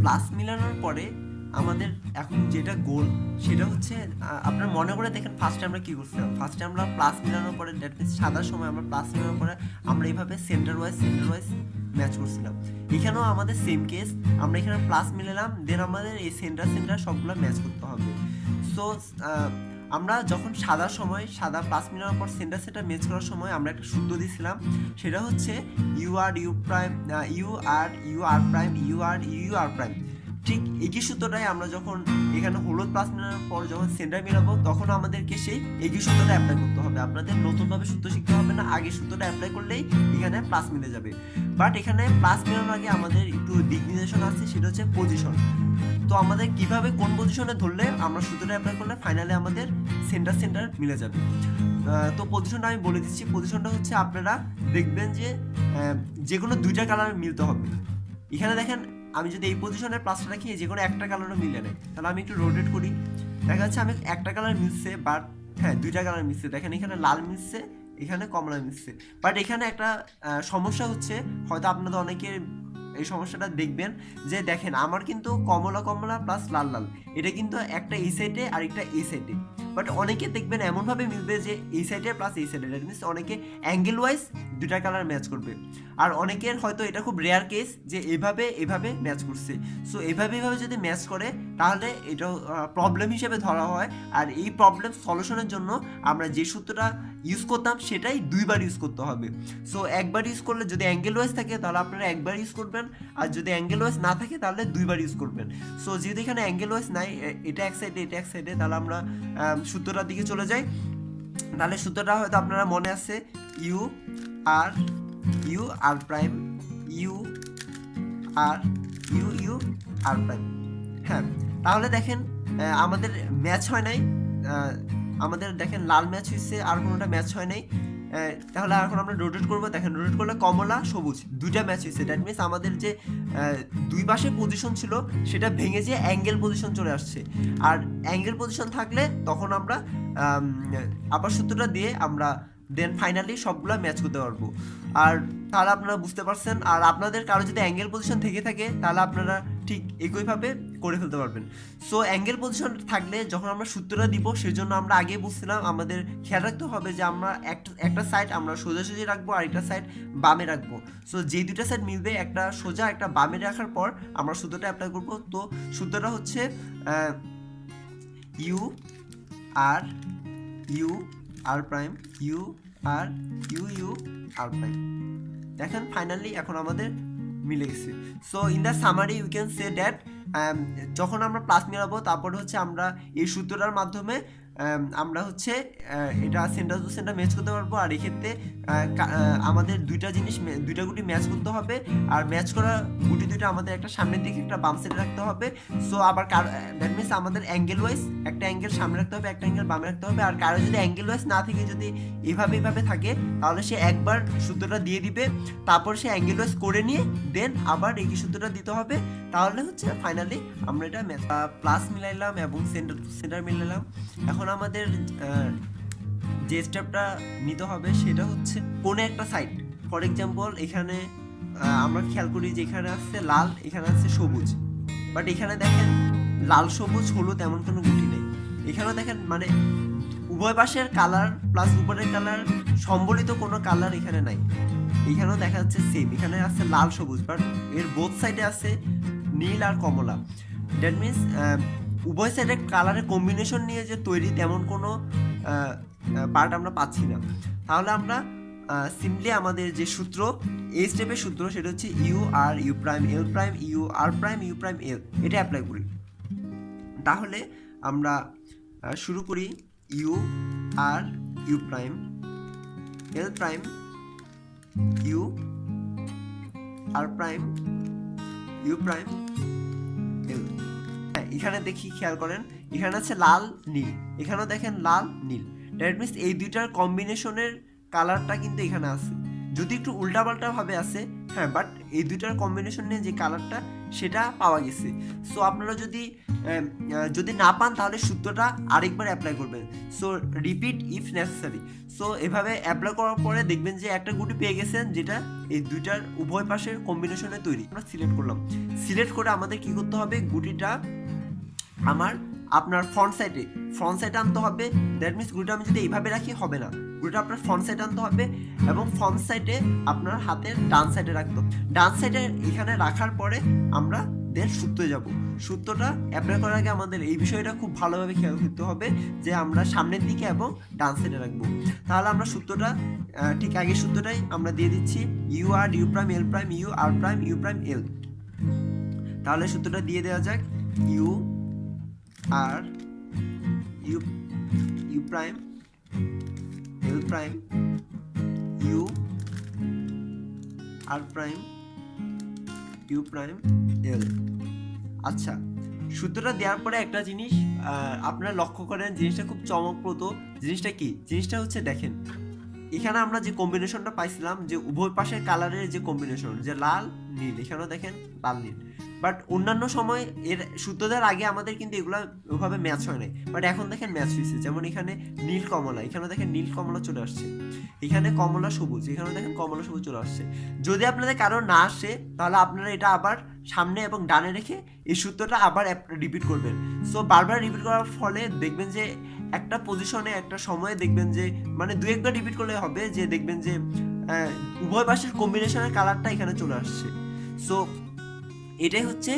Plus মিলানোর পরে আমাদের এখন যেটা গোল সেটা হচ্ছে আপনার মনে করে দেখেন ফার্স্টে আমরা কী করছিলাম। ফার্স্টে আমরা প্লাস মিলানোর পরে দ্যাট মিনস সাদার সময় আমরা প্লাস মিলানোর পরে আমরা এইভাবে সেন্টার ওয়াইজ ম্যাচ করছিলাম। এখানেও আমাদের সেম কেস, আমরা এখানে প্লাস মিলালাম, দেন আমাদের এই সেন্টার সবগুলো ম্যাচ করতে হবে। সো আমরা যখন সাদা প্লাস মিলানোর পর সেন্টার ম্যাচ করার সময় আমরা একটা সূত্র দিয়েছিলাম, সেটা হচ্ছে ইউ আর প্রাইম। ঠিক একই সূত্রটাই আমরা যখন এখানে হলুদ প্লাস মিলানোর পর যখন সেন্টার মিলাবো তখন আমাদেরকে সেই একই সূত্রটা অ্যাপ্লাই করতে হবে। আপনাদের নতুনভাবে সূত্র শিখতে হবে না, আগে সূত্রটা অ্যাপ্লাই করলেই এখানে প্লাস মিলে যাবে। বাট এখানে প্লাস মিলানোর আগে আমাদের একটু ডিগনিজেশন আছে, সেটা হচ্ছে পজিশন। তো আমাদের কিভাবে কোন পজিশনে ধরলে আমরা সূত্রটা অ্যাপ্লাই করলে ফাইনালি আমাদের সেন্টার মিলে যাবে। তো পজিশনটা আমি বলে দিচ্ছি। পজিশনটা হচ্ছে আপনারা দেখবেন যে কোনো দুইটা কালার মিলতে হবে। এখানে দেখেন আমি যদি এই পজিশনে প্লাসটা রাখি যে কোনো একটা কালারও মিলে নেয়, তাহলে আমি একটু রোটেট করি, দেখা যাচ্ছে আমি একটা কালার মিলছে, বাট হ্যাঁ দুইটা কালার মিলছে। দেখেন এখানে লাল মিলছে, এখানে কমলা মিলছে। বাট এখানে একটা সমস্যা হচ্ছে, হয়তো আপনাদের অনেকের এই সমস্যাটা দেখবেন যে দেখেন আমার কিন্তু কমলা প্লাস লাল এটা কিন্তু একটা এই সাইডে আর একটা এই সাইডে। বাট অনেকে দেখবেন এমনভাবে মিলবে যে এই সাইডে প্লাস এই সাইডে, দ্যাট মিনস অনেকে অ্যাঙ্গেল ওয়াইজ দুইটা কালার ম্যাচ করবে। আর অনেকের হয়তো এটা খুব রেয়ার কেস যে এভাবে ম্যাচ করছে। সো এভাবে যদি ম্যাচ করে তাহলে এটা প্রবলেম হিসেবে ধরা হয়। আর এই প্রবলেম সলিউশনের জন্য আমরা যে সূত্রটা ইউজ করতাম সেটাই দুইবার ইউজ করতে হবে। সো একবার ইউজ করলে যদি অ্যাঙ্গেল ওয়াইজ থাকে তাহলে আপনারা একবার ইউজ করবেন, আর যদি অ্যাঙ্গেল ওয়াইজ না থাকে তাহলে দুইবার ইউজ করবেন। সো যেহেতু এখানে অ্যাঙ্গেল ওয়াইজ নাই, এটা এক সাইডে তাহলে আমরা সূত্রটার দিকে চলে যাই। তাহলে সূত্রটা হয়তো আপনারা মনে আছে, ইউ আর প্রাইম হ্যাঁ। তাহলে দেখেন আমাদের ম্যাচ হয় নাই, আমাদের দেখেন লাল ম্যাচ হয়েছে, আর কোনোটা ম্যাচ হয় নাই। তাহলে এখন আমরা রোটেট করবো, দেখেন রোটেট করলে কমলা সবুজ দুইটা ম্যাচ হয়েছে। দ্যাট মিনস আমাদের যে দুই পাশে পজিশন ছিল সেটা ভেঙে যে অ্যাঙ্গেল পজিশন চলে আসছে। আর অ্যাঙ্গেল পজিশন থাকলে তখন আমরা আবার সূত্রটা দিয়ে আমরা দেন ফাইনালি সবগুলো ম্যাচ করতে পারবো। আর তাহলে আপনারা বুঝতে পারছেন। আর আপনাদের কারো যদি অ্যাঙ্গেল পজিশন থেকে থাকে তাহলে আপনারা ঠিক একইভাবে করে ফেলতে পারবেন। সো অ্যাঙ্গেল পজিশন থাকলে যখন আমরা সূত্রটা দিব সেজন্য আমরা আগে বুঝছিলাম আমাদের খেয়াল রাখতে হবে যে আমরা একটা সাইড আমরা সোজাসুজি রাখবো আর একটা সাইড বামে রাখবো। সো যে দুইটা সাইড মিলবে, একটা সোজা একটা বামে রাখার পর আমরা সূত্রটা অ্যাপ্লাই করবো। তো সূত্রটা হচ্ছে ইউ আর প্রাইম দেখেন ফাইনালি এখন আমাদের মিলে গেছে। So in the summary you can say that যখন আমরা প্লাস মিলাবো তারপরে হচ্ছে আমরা এই সূত্রটার মাধ্যমে আমরা হচ্ছে এটা সেন্টার টু সেন্টার ম্যাচ করতে পারবো। আর এক্ষেত্রে আমাদের দুইটা গুটি ম্যাচ করতে হবে। আর ম্যাচ করা গুটি দুইটা আমাদের একটা সামনের দিকে একটা বাম সাইডে রাখতে হবে। সো আবার দ্যাট মিনস আমাদের অ্যাঙ্গেল ওয়াইজ একটা অ্যাঙ্গেল সামনে রাখতে হবে, একটা অ্যাঙ্গেল বামে রাখতে হবে। আর কারো যদি অ্যাঙ্গেল ওয়াইজ না থেকে যদি এভাবে থাকে তাহলে সে একবার সূত্রটা দিয়ে দিবে, তারপর সে অ্যাঙ্গেল ওয়াইজ করে নিয়ে দেন আবার এই সূত্রটা দিতে হবে। তাহলে হচ্ছে ফাইনালি আমরা এটা প্লাস মিলাইলাম এবং সেন্টার টু সেন্টার মিলাইলাম। এখন আমাদের যে স্টেপটা নিতে হবে সেটা হচ্ছে কোনো একটা সাইড, ফর এক্সাম্পল এখানে আমরা খেয়াল করি যে এখানে আসছে লাল, এখানে আসছে সবুজ, বাট এখানে দেখেন লাল সবুজ হলুদ এমন কোনো গুটি নেই। এখানেও দেখেন মানে উভয় পাশের কালার প্লাস উপরের কালার সম্বলিত কোনো কালার এখানে নাই। এখানেও দেখা যাচ্ছে সেম, এখানে আছে লাল সবুজ, বাট এর বোথ সাইডে আছে নীল আর কমলা। দ্যাট মিনস উভয় সাইডে কালারের কম্বিনেশন নিয়ে যে তৈরি তেমন কোনো পার্ট আমরা পাচ্ছি না। তাহলে আমরা সিম্পলি আমাদের যে সূত্র, এই স্টেপের সূত্র সেটা হচ্ছে ইউ প্রাইম এল এটা অ্যাপ্লাই করি। তাহলে আমরা শুরু করি ইউ প্রাইম এল প্রাইম এল। হ্যাঁ, এখানে দেখি খেয়াল করেন এখানে আছে লাল নীল, এখানেও দেখেন লাল নীল। দ্যাট মিনস এই দুইটার কম্বিনেশনের কালারটা কিন্তু এখানে আছে। যদি একটু উল্টাপাল্টা ভাবে আসে হ্যাঁ, বাট এই দুইটার কম্বিনেশন নিয়ে যে কালারটা সেটা পাওয়া গেছে। সো আপনারা যদি না পান তাহলে সূত্রটা আরেকবার অ্যাপ্লাই করবেন। So repeat if necessary. So এভাবে অ্যাপ্লাই করার পরে দেখবেন যে একটা গুটি পেয়ে গেছেন যেটা এই দুইটার উভয় পাশের কম্বিনেশনে তৈরি। আমরা সিলেক্ট করলাম, সিলেক্ট করে আমাদের কি করতে হবে, গুটিটা আপনার ফ্রন্ট সাইডে আনতে হবে। দ্যাট মিনস গুটিটা আমি যদি এইভাবে রাখি হবে না, গুটিটা আপনার ফ্রন্ট সাইডে আনতে হবে এবং ফ্রন্ট সাইডে আপনার হাতের ডান সাইডে রাখতে হবে। ডান সাইডে এখানে রাখার পরে আমরা দেন সূত্রে যাব। সূত্রটা অ্যাপ্লাই করার আগে আমাদের এই বিষয়টা খুব ভালোভাবে খেয়াল করতে হবে যে আমরা সামনের দিকে এবং ডান সাইডে রাখবো। তাহলে আমরা সূত্রটা ঠিক আগের সূত্রটাই আমরা দিয়ে দিচ্ছি, U R U prime L prime U R prime U prime L. তাহলে সূত্রটা দিয়ে দেওয়া যাক, U R U prime L prime U R prime U prime L. আচ্ছা, সূত্রটা দেওয়ার পরে একটা জিনিস আপনারা লক্ষ্য করেন, জিনিসটা খুব চমকপ্রদ। জিনিসটা কি? জিনিসটা হচ্ছে দেখেন এখানে আমরা যে কম্বিনেশনটা পাইছিলাম, যে উভয় পাশের কালারের যে কম্বিনেশন, যে লাল নীল, এখানেও দেখেন লাল নীল। বাট অন্যান্য সময় এর সূত্র দেওয়ার আগে আমাদের কিন্তু এগুলো ওইভাবে ম্যাচ হয় নাই, বাট এখন দেখেন ম্যাচ হয়েছে। যেমন এখানে নীল কমলা, এখানে দেখেন নীল কমলা চলে আসছে, এখানে কমলা সবুজ, এখানে দেখেন কমলা সবুজ চলে আসছে। যদি আপনাদের কারো না আসে তাহলে আপনারা এটা আবার সামনে এবং ডানে রেখে এই সূত্রটা আবার রিপিট করবেন। সো বারবার রিপিট করার ফলে দেখবেন যে একটা পজিশনে একটা সময়ে দেখবেন যে মানে দু একবার রিপিট করলে হবে যে দেখবেন যে উভয় পাশের কম্বিনেশনের কালারটা এখানে চলে আসছে। সো এটাই হচ্ছে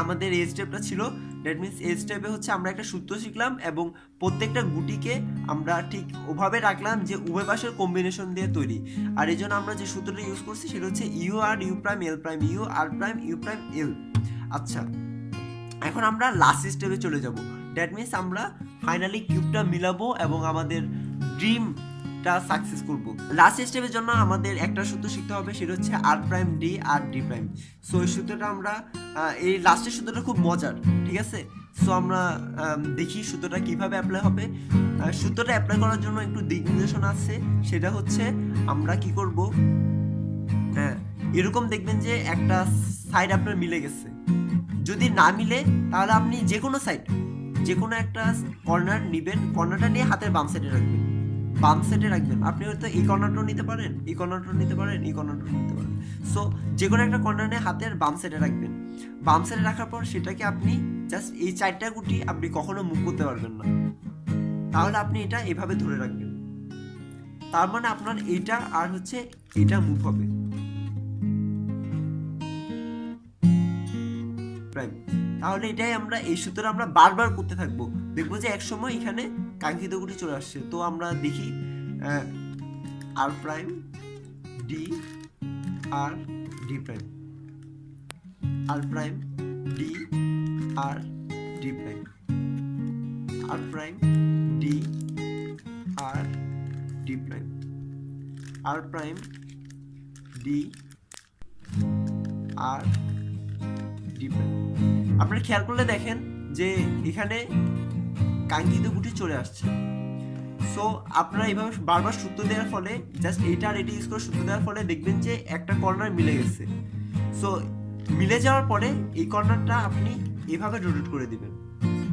আমাদের এই স্টেপটা ছিল। দ্যাট মিনস এই স্টেপে হচ্ছে আমরা একটা সূত্র শিখলাম এবং প্রত্যেকটা গুটিকে আমরা ঠিক ওভাবে রাখলাম যে উভয় পাশের কম্বিনেশন দিয়ে তৈরি। আর এই জন্য আমরা যে সূত্রটা ইউজ করছি সেটা হচ্ছে U R U prime L prime U R prime U prime L. আচ্ছা, এখন আমরা লাস্ট স্টেপে চলে যাব। দ্যাট মিনস আমরা ফাইনালি কিউবটা মিলাবো এবং আমাদের ড্রিমটা সাকসেস করব। লাস্ট স্টেপের জন্য আমাদের একটা সূত্র শিখতে হবে, সেটা হচ্ছে আর প্রাইম ডি আর ডি প্রাইম। সো এই সূত্রটা আমরা এই লাস্টের সূত্রটা খুব মজার, ঠিক আছে? সো আমরা দেখি সূত্রটা কিভাবে অ্যাপ্লাই হবে। সূত্রটা অ্যাপ্লাই করার জন্য একটু দিক নির্দেশনা আছে, সেটা হচ্ছে আমরা কি করব, এরকম দেখবেন যে একটা সাইড আপনার মিলে গেছে। যদি না মিলে তাহলে আপনি যে কোনো একটা কর্নার নেবেন, কর্নারটা নিয়ে হাতের বাম সাইডে রাখবেন। আপনি হয়তো এই কর্নারটাও নিতে পারেন, এই কর্নারটাও নিতে পারেন, এই কর্নারটাও নিতে পারেন। সো যে কোনো একটা কর্নার নিয়ে হাতের বাম সাইডে রাখবেন। বাম সাইডে রাখার পর সেটাকে আপনি জাস্ট এই চারটা গুটি আপনি কখনো মুভ করতে পারবেন না, তাহলে আপনি এটা এভাবে ধরে রাখবেন। তার মানে আপনার এইটা আর হচ্ছে এটা মুভ হবে। তাহলে এটাই আমরা এই সূত্রটা আমরা বারবার করতে থাকবো, দেখবো যে এক সময় এখানে কাঙ্ক্ষিত গুটি চলে আসছে। তো আমরা দেখি আর প্রাইম ডি আর ডি প্রাইম, আর প্রাইম ডি আর ডি প্রাইম, আর প্রাইম ডি আর ডি প্রাইম, আর প্রাইম ডি আর ডি প্রাইম। আপনারা খেয়াল করলে দেখেন যে এখানে কাঙ্ক্ষিত গুটি চলে আসছে। সো আপনারা এইভাবে বারবার সূত্র দেওয়ার ফলে, জাস্ট এটা আর এটা ইউজ করে সূত্র দেওয়ার ফলে দেখবেন যে একটা কর্নার মিলে গেছে। সো মিলে যাওয়ার পরে এই কর্নারটা আপনি এভাবে রোটেট করে দিবেন,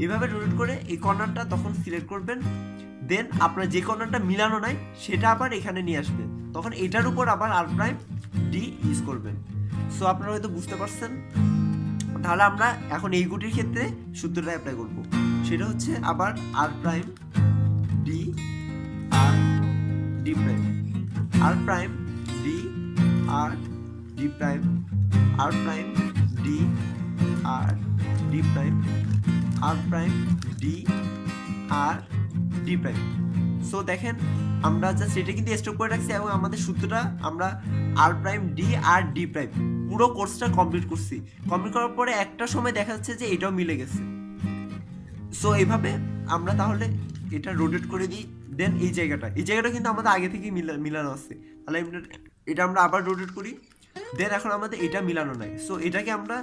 এভাবে রোটেট করে এই কর্নারটা তখন সিলেক্ট করবেন। দেন আপনার যে কর্নারটা মিলানো নাই সেটা আবার এখানে নিয়ে আসবেন, তখন এটার উপর আবার আর প্রাইম ডি ইউজ করবেন। সো আপনারা হয়তো বুঝতে পারছেন। তাহলে আমরা এখন এই গুটির ক্ষেত্রে সূত্রটা অ্যাপ্লাই করব, সেটা হচ্ছে আবার আর প্রাইম ডি আর ডি প্রাইম, আর প্রাইম ডি আর ডি প্রাইম, আর প্রাইম ডি আর ডি প্রাইম, আর প্রাইম ডি আর ডি প্রাইম। সো দেখেন আমরা জাস্ট এটা কিন্তু স্টপ করে রাখছি এবং আমাদের সূত্রটা আমরা আর প্রাইম ডি আর ডি প্রাইম পুরো কোর্সটা কমপ্লিট করছি। কমপ্লিট করার পরে একটা সময় দেখা যাচ্ছে যে এটাও মিলে গেছে। সো এইভাবে আমরা তাহলে এটা রোটেট করে দিই। দেন এই জায়গাটা কিন্তু আমাদের আগে থেকেই মিলানো আছে, তাহলে এটা আমরা আবার রোটেট করি। দেন এখন আমাদের এটা মিলানো নাই, সো এটাকে আমরা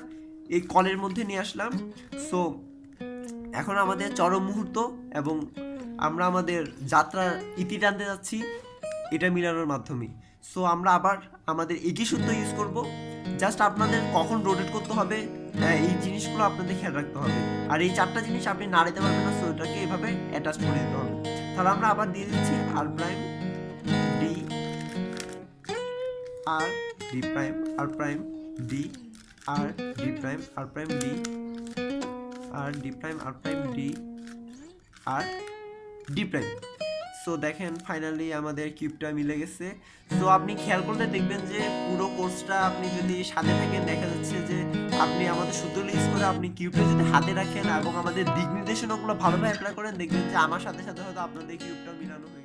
এই কলের মধ্যে নিয়ে আসলাম। সো এখন আমাদের চরম মুহূর্ত এবং আমরা আমাদের যাত্রার ইতি টানতে যাচ্ছি এটা মিলানোর মাধ্যমে। সো আমরা আবার আমাদের একই সূত্র ইউজ করব, জাস্ট আপনাদের কখন রোটেট করতে হবে এই জিনিসগুলো আপনাদের খেয়াল রাখতে হবে। আর এই 4টা জিনিস আপনি নাড়াতে পারবেন না, সো এটাকে এভাবে অ্যাটাচ করে দিতে হবে। তাহলে আমরা আবার দিয়ে দিচ্ছি আর প্রাইম ডি আর ডি প্রাইম আর প্রাইম ডি আর ডি প্রাইম আর প্রাইম ডি আর ডি প্রাইম আর প্রাইম ডি আর ডি প্রাইম। সো দেখেন ফাইনালি আমাদের কিউবটা মিলে গেছে। সো আপনি খেয়াল করলে দেখবেন যে পুরো কোর্সটা আপনি যদি সাথে থাকেন দেখা যাচ্ছে যে আপনি আমাদের সূত্র ইউজ করে আপনি কিউবটা যদি হাতে রাখেন এবং আমাদের দিক নির্দেশনাগুলো ভালোভাবে অ্যাপ্লাই করেন, দেখবেন যে আমার সাথে সাথে হয়তো আপনাদের কিউবটা মিলানো হয়ে